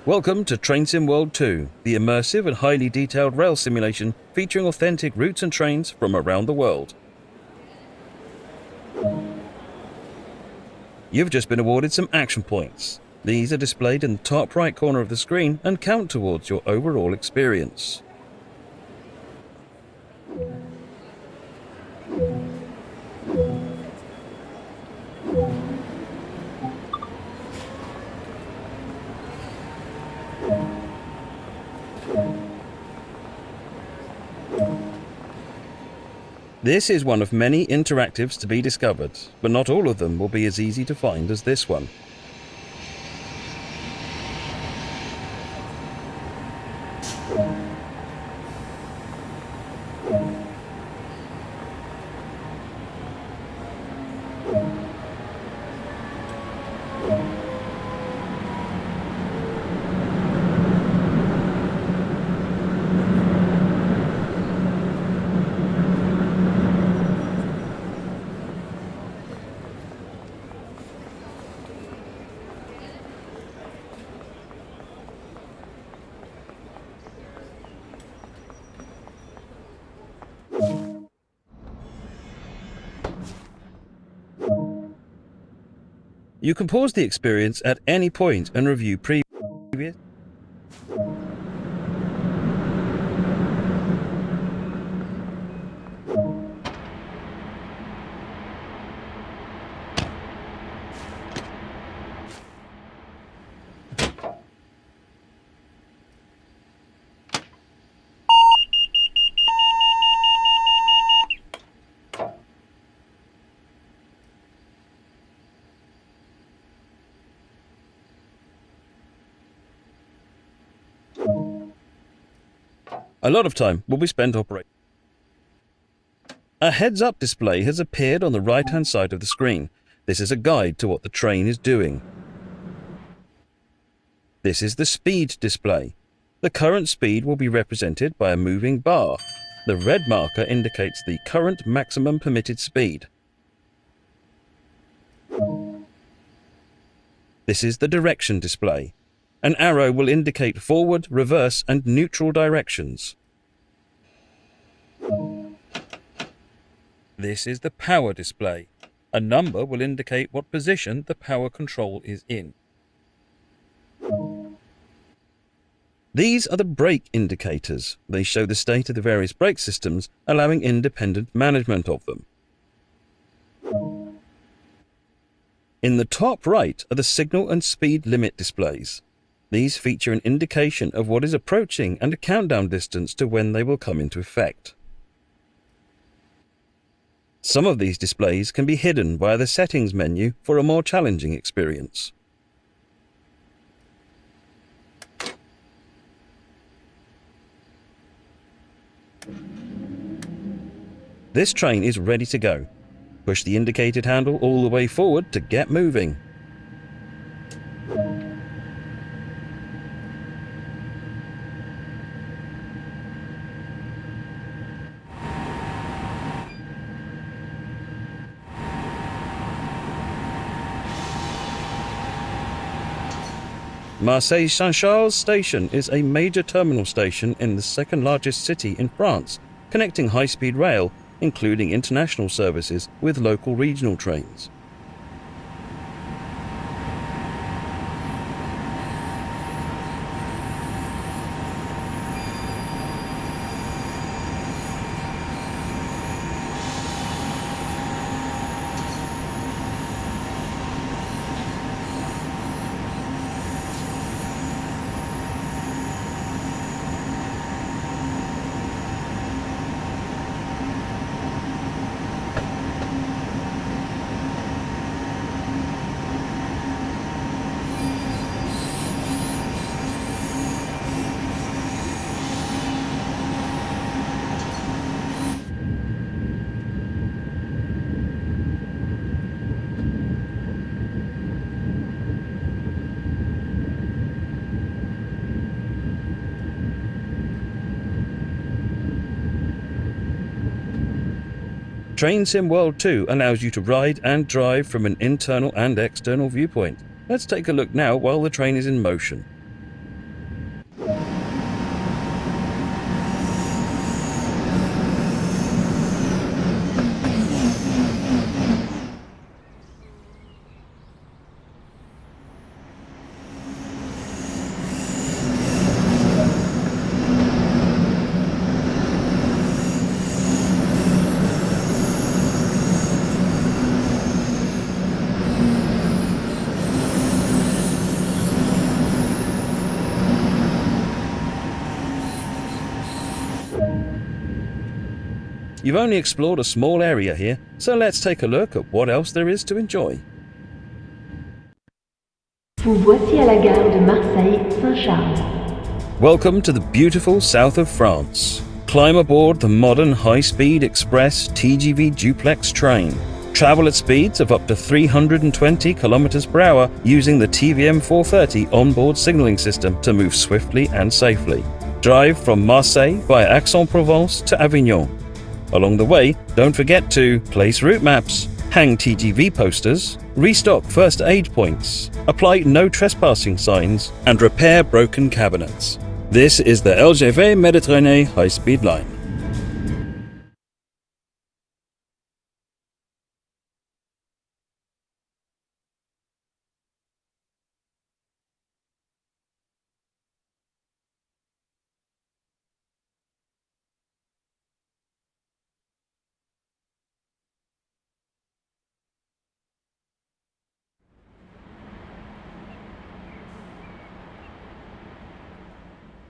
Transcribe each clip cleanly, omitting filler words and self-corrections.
Welcome to Train Sim World 2, the immersive and highly detailed rail simulation featuring authentic routes and trains from around the world. You've just been awarded some action points. These are displayed in the top right corner of the screen and count towards your overall experience. This is one of many interactives to be discovered, but not all of them will be as easy to find as this one. You can pause the experience at any point and review previous. A lot of time will be spent operating. A heads-up display has appeared on the right-hand side of the screen. This is a guide to what the train is doing. This is the speed display. The current speed will be represented by a moving bar. The red marker indicates the current maximum permitted speed. This is the direction display. An arrow will indicate forward, reverse, and neutral directions. This is the power display. A number will indicate what position the power control is in. These are the brake indicators. They show the state of the various brake systems, allowing independent management of them. In the top right are the signal and speed limit displays. These feature an indication of what is approaching and a countdown distance to when they will come into effect. Some of these displays can be hidden via the settings menu for a more challenging experience. This train is ready to go. Push the indicated handle all the way forward to get moving. Marseille-Saint-Charles station is a major terminal station in the second largest city in France, connecting high-speed rail, including international services, with local regional trains. Train Sim World 2 allows you to ride and drive from an internal and external viewpoint. Let's take a look now while the train is in motion. You've only explored a small area here, so let's take a look at what else there is to enjoy. Vous voici à la gare de Marseille-Saint-Charles. Welcome to the beautiful south of France. Climb aboard the modern high-speed express TGV duplex train. Travel at speeds of up to 320 km per hour using the TVM 430 onboard signaling system to move swiftly and safely. Drive from Marseille via Aix-en-Provence to Avignon. Along the way, don't forget to place route maps, hang TGV posters, restock first aid points, apply no trespassing signs, and repair broken cabinets. This is the LGV Méditerranée high-speed line.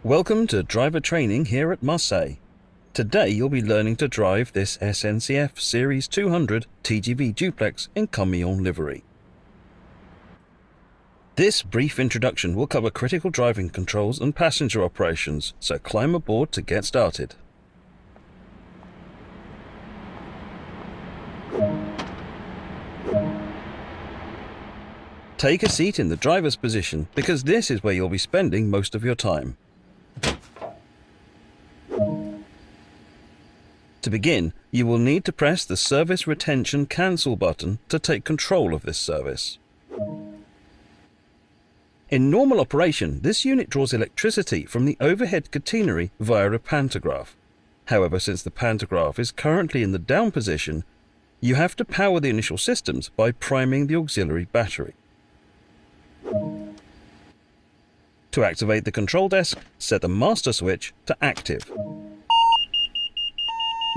Welcome to driver training here at Marseille. Today you'll be learning to drive this SNCF Series 200 TGV duplex in camion livery. This brief introduction will cover critical driving controls and passenger operations, so climb aboard to get started. Take a seat in the driver's position because this is where you'll be spending most of your time. To begin, you will need to press the Service Retention Cancel button to take control of this service. In normal operation, this unit draws electricity from the overhead catenary via a pantograph. However, since the pantograph is currently in the down position, you have to power the initial systems by priming the auxiliary battery. To activate the control desk, set the master switch to active.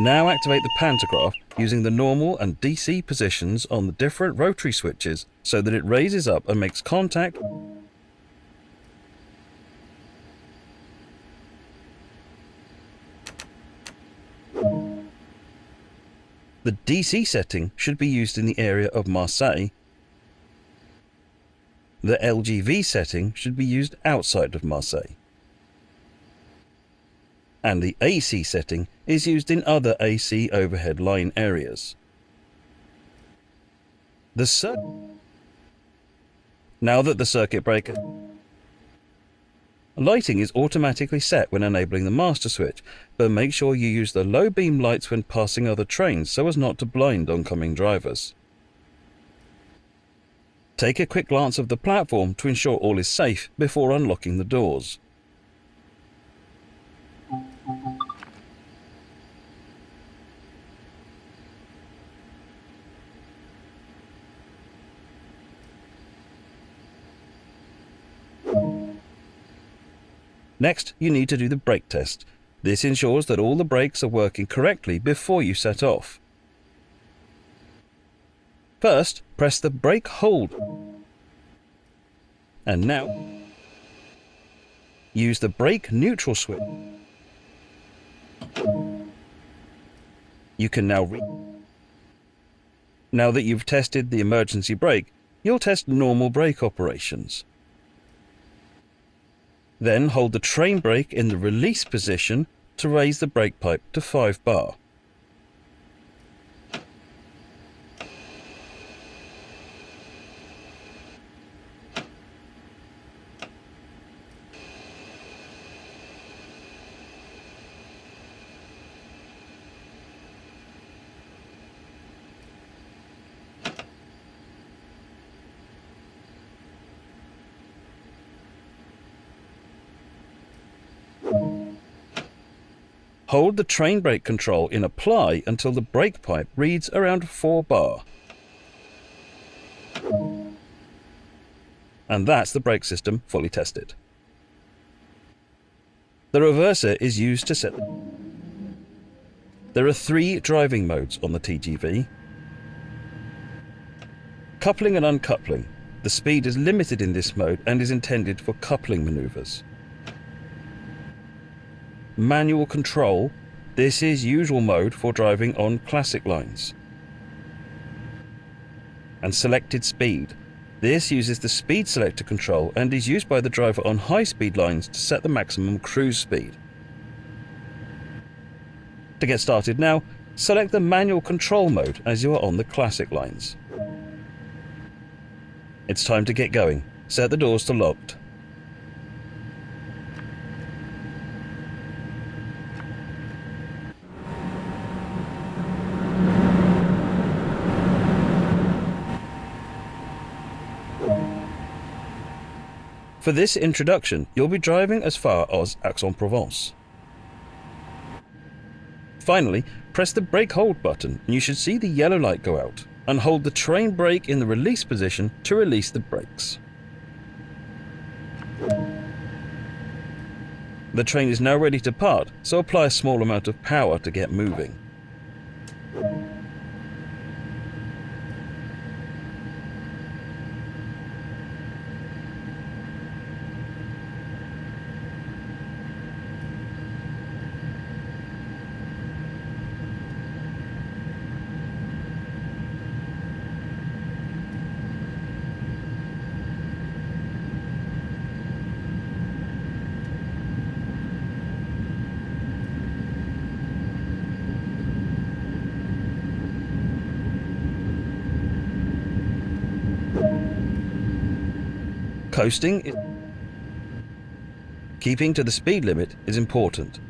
Now activate the pantograph using the normal and DC positions on the different rotary switches so that it raises up and makes contact. The DC setting should be used in the area of Marseille. The LGV setting should be used outside of Marseille. And the AC setting is used in other AC overhead line areas. Now that the circuit breaker lighting is automatically set when enabling the master switch, but make sure you use the low beam lights when passing other trains so as not to blind oncoming drivers. Take a quick glance of the platform to ensure all is safe before unlocking the doors. Next, you need to do the brake test. This ensures that all the brakes are working correctly before you set off. First, press the brake hold. And now, use the brake neutral switch. You can now that you've tested the emergency brake, you'll test normal brake operations. Then hold the train brake in the release position to raise the brake pipe to 5 bar. Hold the train brake control in apply until the brake pipe reads around 4 bar. And that's the brake system fully tested. The reverser is used to set. There are 3 driving modes on the TGV. Coupling and uncoupling. The speed is limited in this mode and is intended for coupling maneuvers. Manual control. This is usual mode for driving on classic lines. And selected speed. This uses the speed selector control and is used by the driver on high-speed lines to set the maximum cruise speed. To get started now, select the manual control mode as you are on the classic lines. It's time to get going. Set the doors to locked. For this introduction, you'll be driving as far as Aix-en-Provence. Finally, press the brake hold button and you should see the yellow light go out, and hold the train brake in the release position to release the brakes. The train is now ready to part, so apply a small amount of power to get moving. Coasting. Keeping to the speed limit is important.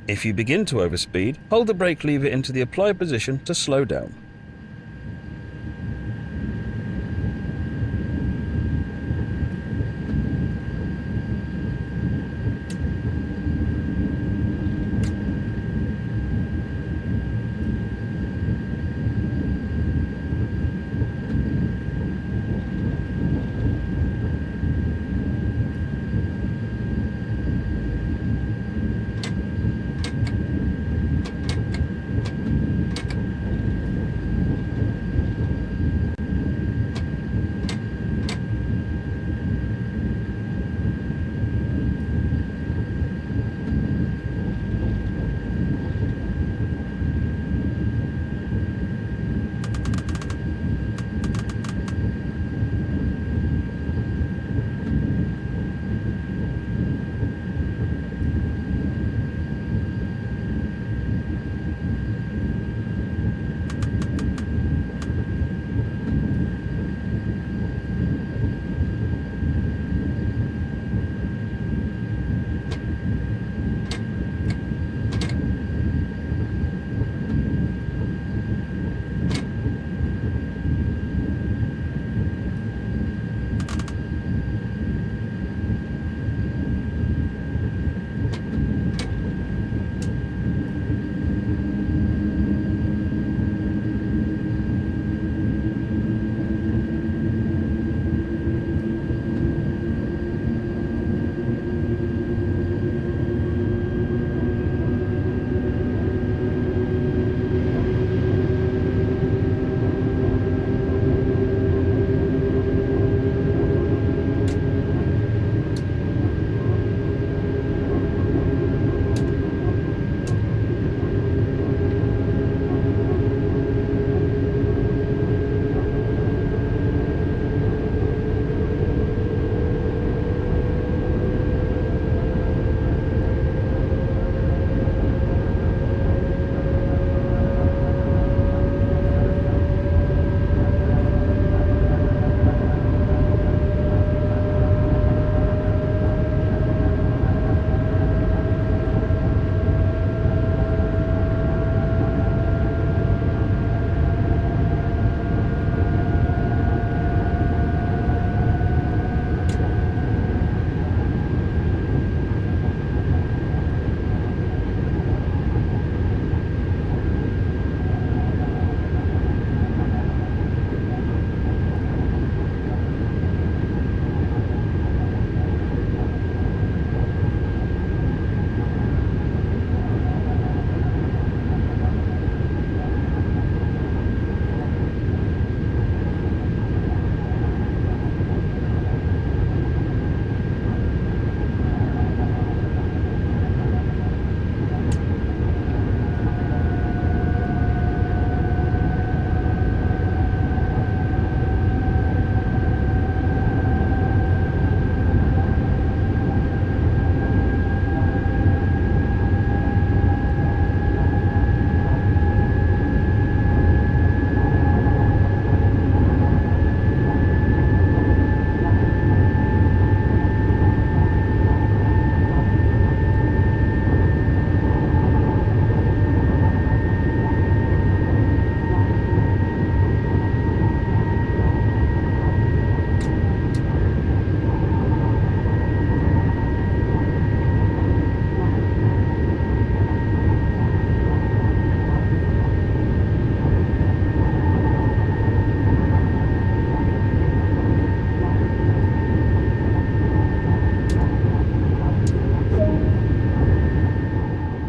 If you begin to overspeed, hold the brake lever into the applied position to slow down.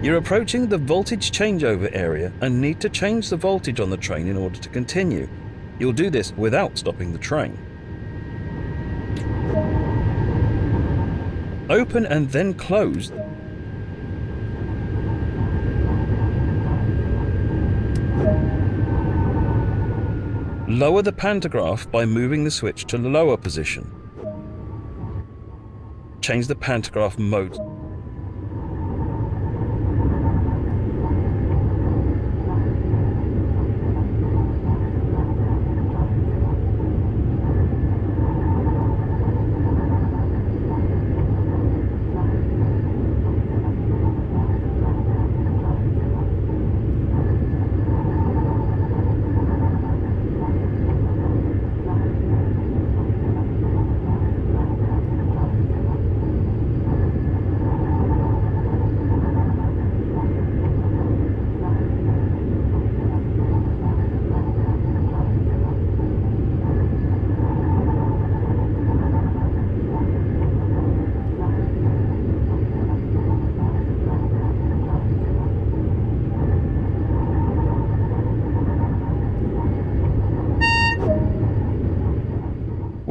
You're approaching the voltage changeover area and need to change the voltage on the train in order to continue. You'll do this without stopping the train. Open and then close Lower the pantograph by moving the switch to the lower position. Change the pantograph mode.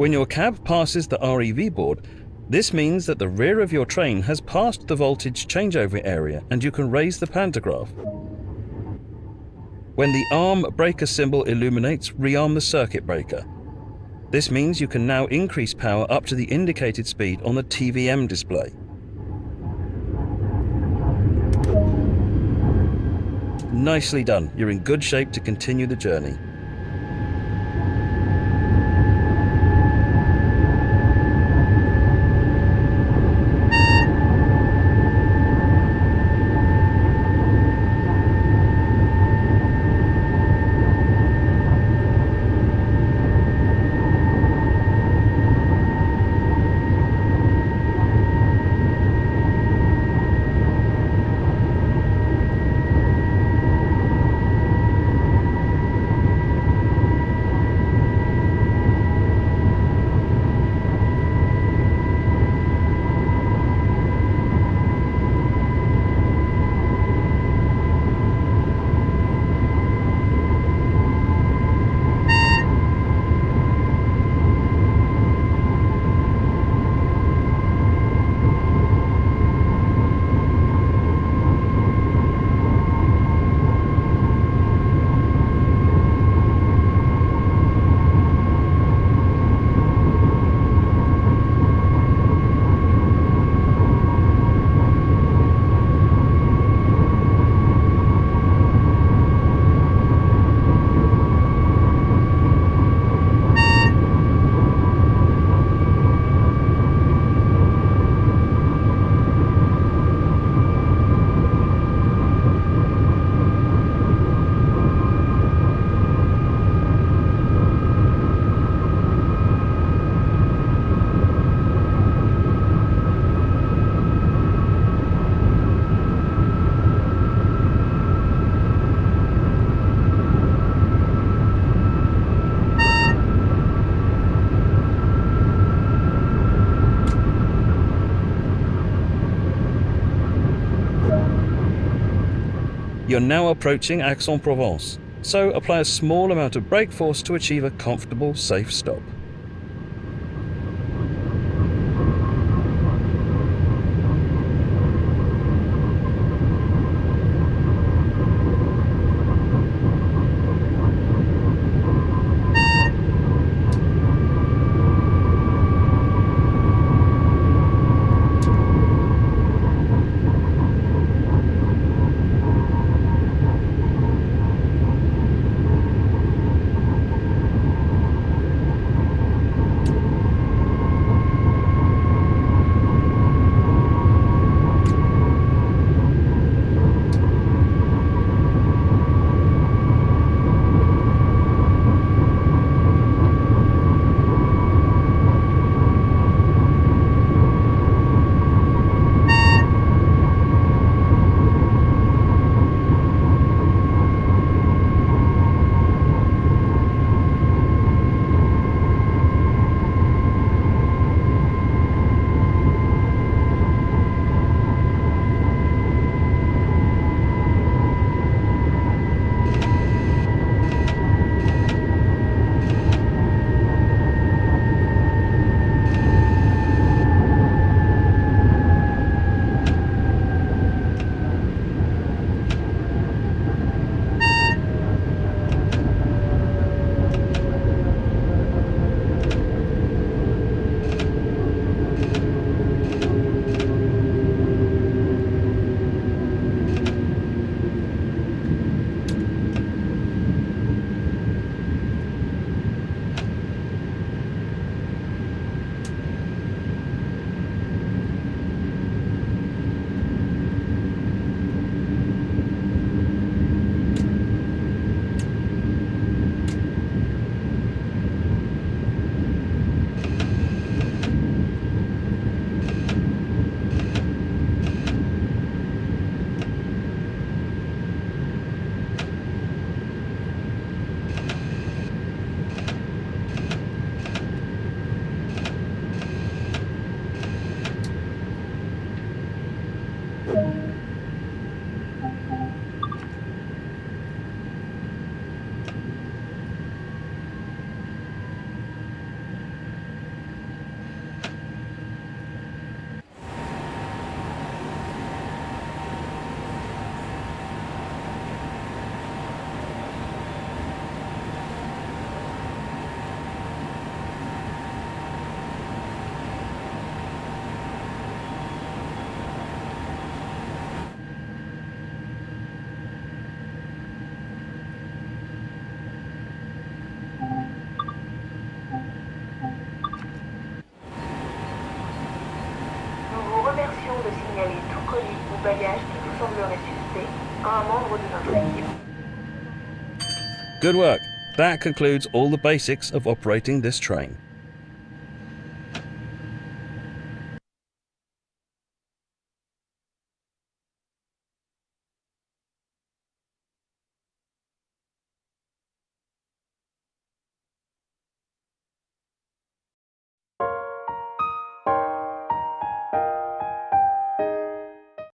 When your cab passes the REV board, this means that the rear of your train has passed the voltage changeover area and you can raise the pantograph. When the arm breaker symbol illuminates, rearm the circuit breaker. This means you can now increase power up to the indicated speed on the TVM display. Nicely done. You're in good shape to continue the journey. You're now approaching Aix-en-Provence, so apply a small amount of brake force to achieve a comfortable, safe stop. signaler tout colis ou bagage qui vous semblerait suspect à un membre de notre équipe. Good work. That concludes all the basics of operating this train.